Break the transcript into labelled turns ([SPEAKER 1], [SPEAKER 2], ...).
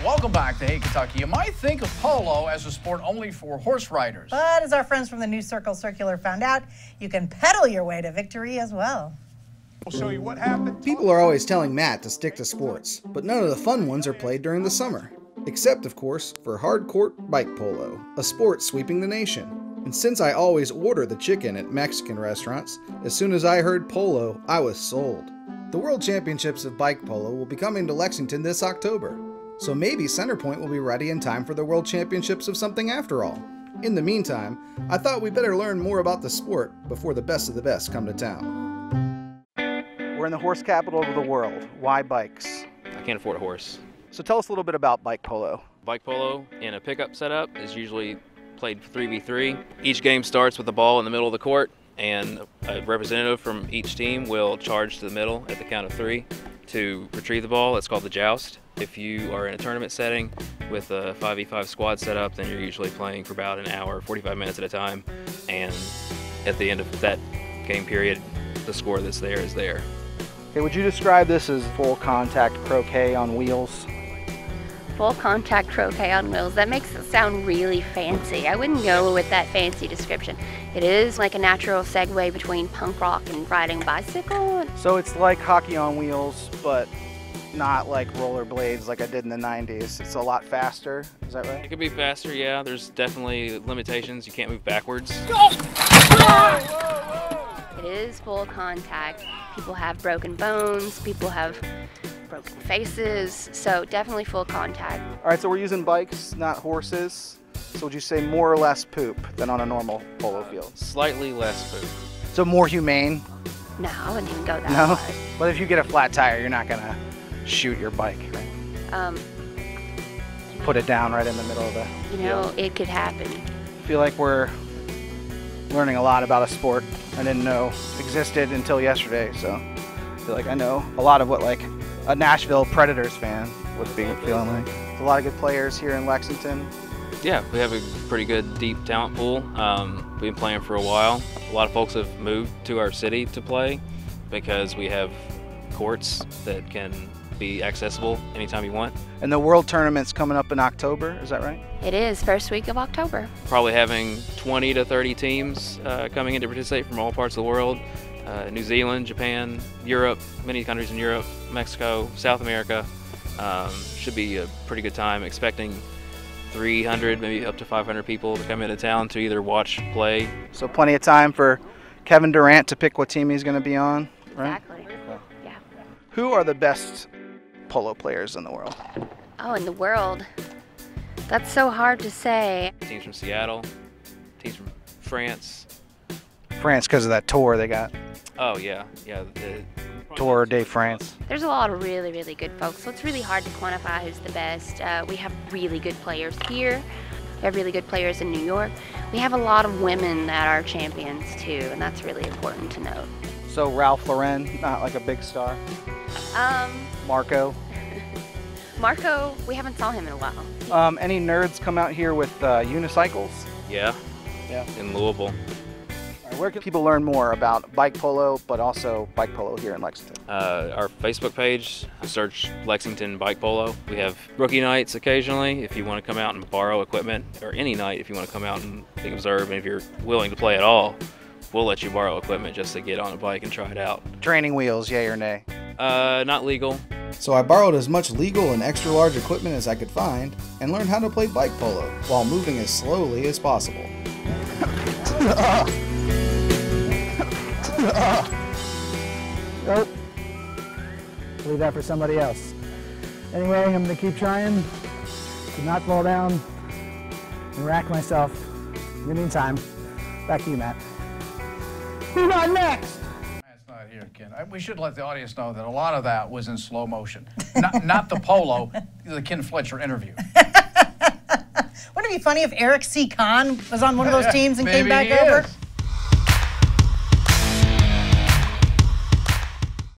[SPEAKER 1] Welcome back to Hey Kentucky. You might think of polo as a sport only for horse riders.
[SPEAKER 2] But as our friends from the New Circle Circular found out, you can pedal your way to victory as well.
[SPEAKER 3] We'll show you what happened.
[SPEAKER 4] People are always telling Matt to stick to sports, but none of the fun ones are played during the summer. Except, of course, for hardcourt bike polo, a sport sweeping the nation. And since I always order the chicken at Mexican restaurants, as soon as I heard polo, I was sold. The World Championships of Bike Polo will be coming to Lexington this October, so maybe Centerpoint will be ready in time for the World Championships of something after all. In the meantime, I thought we'd better learn more about the sport before the best come to town. We're in the horse capital of the world. Why bikes?
[SPEAKER 5] I can't afford a horse.
[SPEAKER 4] So tell us a little bit about bike polo.
[SPEAKER 5] Bike polo in a pickup setup is usually played 3v3. Each game starts with the ball in the middle of the court, and a representative from each team will charge to the middle at the count of 3 to retrieve the ball. It's called the joust. If you are in a tournament setting with a 5v5 squad setup, then you're usually playing for about an hour, 45 minutes at a time, and at the end of that game period, the score that's there is there.
[SPEAKER 4] Okay, would you describe this as full contact croquet on wheels?
[SPEAKER 6] Full contact croquet on wheels. That makes it sound really fancy. I wouldn't go with that fancy description. It is like a natural segue between punk rock and riding a bicycle.
[SPEAKER 4] So it's like hockey on wheels, but not like rollerblades like I did in the 90s. It's a lot faster, is that right?
[SPEAKER 5] It could be faster, yeah. There's definitely limitations. You can't move backwards.
[SPEAKER 6] It is full contact. People have broken bones, people have broken faces, so definitely full contact.
[SPEAKER 4] All right, so we're using bikes, not horses. So would you say more or less poop than on a normal polo field?
[SPEAKER 5] Slightly less poop.
[SPEAKER 4] So more humane?
[SPEAKER 6] No, I wouldn't even go that
[SPEAKER 4] No?
[SPEAKER 6] far.
[SPEAKER 4] But if you get a flat tire, you're not gonna shoot your bike, right? Put it down right in the middle of the...
[SPEAKER 6] You know, it could happen.
[SPEAKER 4] I feel like we're learning a lot about a sport I didn't know existed until yesterday, so I feel like I know a lot of what like a Nashville Predators fan would be feeling like. There's a lot of good players here in Lexington.
[SPEAKER 5] Yeah, we have a pretty good deep talent pool. We've been playing for a while. A lot of folks have moved to our city to play because we have courts that can be accessible anytime you want.
[SPEAKER 4] And the World Tournament's coming up in October, is that right?
[SPEAKER 6] It is first week of October.
[SPEAKER 5] Probably having 20 to 30 teams coming in to participate from all parts of the world. New Zealand, Japan, Europe, many countries in Europe, Mexico, South America. Should be a pretty good time. Expecting 300, maybe up to 500 people to come into town to either watch, play.
[SPEAKER 4] So plenty of time for Kevin Durant to pick what team he's going to be on, right?
[SPEAKER 6] Exactly. Yeah.
[SPEAKER 4] Who are the best polo players in the world?
[SPEAKER 6] Oh, in the world? That's so hard to say.
[SPEAKER 5] Teams from Seattle, teams from France.
[SPEAKER 4] France, because of that tour they got.
[SPEAKER 5] Oh yeah, yeah.
[SPEAKER 4] Tour de France.
[SPEAKER 6] There's a lot of really, really good folks, so it's really hard to quantify who's the best. We have really good players here. We have really good players in New York. We have a lot of women that are champions too, and that's really important to note.
[SPEAKER 4] So Ralph Lauren, not like a big star. Marco.
[SPEAKER 6] Marco, we haven't saw him in a while.
[SPEAKER 4] Any nerds come out here with unicycles?
[SPEAKER 5] Yeah.
[SPEAKER 4] Yeah.
[SPEAKER 5] In Louisville.
[SPEAKER 4] Where can people learn more about bike polo, but also bike polo here in Lexington?
[SPEAKER 5] Our Facebook page, search Lexington Bike Polo. We have rookie nights occasionally if you want to come out and borrow equipment, or any night if you want to come out and observe, and if you're willing to play at all, we'll let you borrow equipment just to get on a bike and try it out.
[SPEAKER 4] Training wheels, yay or nay?
[SPEAKER 5] Not legal.
[SPEAKER 4] So I borrowed as much legal and extra large equipment as I could find and learned how to play bike polo while moving as slowly as possible.
[SPEAKER 7] Nope. Leave that for somebody else. Anyway, I'm going to keep trying to not fall down and rack myself. In the meantime, back to you, Matt. Who's on next?
[SPEAKER 1] That's not here, Ken. We should let the audience know that a lot of that was in slow motion. Not the polo, the Ken Fletcher interview.
[SPEAKER 2] Wouldn't it be funny if Eric C. Kahn was on one of those teams and
[SPEAKER 1] Maybe
[SPEAKER 2] came back
[SPEAKER 1] he
[SPEAKER 2] over?
[SPEAKER 1] is.